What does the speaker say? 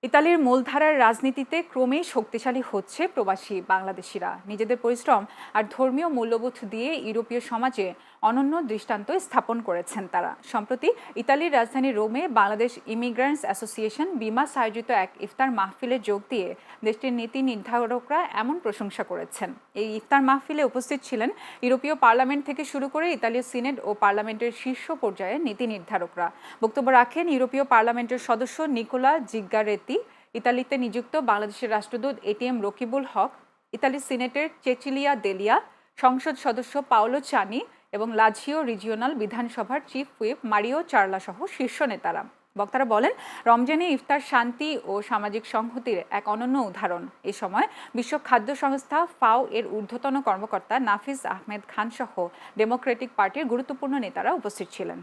ইতালির মূলধারার রাজনীতিতে ক্রমেই শক্তিশালী হচ্ছে প্রবাসী বাংলাদেশিরা। নিজেদের পরিশ্রম আর ধর্মীয় মূল্যবোধ দিয়ে ইউরোপীয় সমাজে অনন্য দৃষ্টান্ত স্থাপন করেছেন তারা। সম্প্রতি ইতালির রাজধানী রোমে বাংলাদেশ ইমিগ্রেন্টস অ্যাসোসিয়েশন বিমাস আয়োজিত এক ইফতার মাহফিলে যোগ দিয়ে দেশটির নীতি নির্ধারকরা এমন প্রশংসা করেছেন। এই ইফতার মাহফিলে উপস্থিত ছিলেন ইউরোপীয় পার্লামেন্ট থেকে শুরু করে ইতালীয় সিনেট ও পার্লামেন্টের শীর্ষ পর্যায়ে নীতি নির্ধারকরা। বক্তব্য রাখেন ইউরোপীয় পার্লামেন্টের সদস্য নিকোলা জিগ্গারেতি, ইতালিতে নিযুক্ত বাংলাদেশের রাষ্ট্রদূত এটিএম রকিবুল হক, ইতালি সিনেটের চেচিলিয়া দেলিয়া, সংসদ সদস্য পাওলো চানি এবং লাঝিও রিজিওনাল বিধানসভার চিফ হুইপ মারিও চার্লা সহ শীর্ষ নেতারা। বক্তারা বলেন, রমজানে ইফতার শান্তি ও সামাজিক সংহতির এক অনন্য উদাহরণ। এ সময় বিশ্ব খাদ্য সংস্থা ফাও এর ঊর্ধ্বতন কর্মকর্তা নাফিস আহমেদ খান সহ ডেমোক্রেটিক পার্টির গুরুত্বপূর্ণ নেতারা উপস্থিত ছিলেন।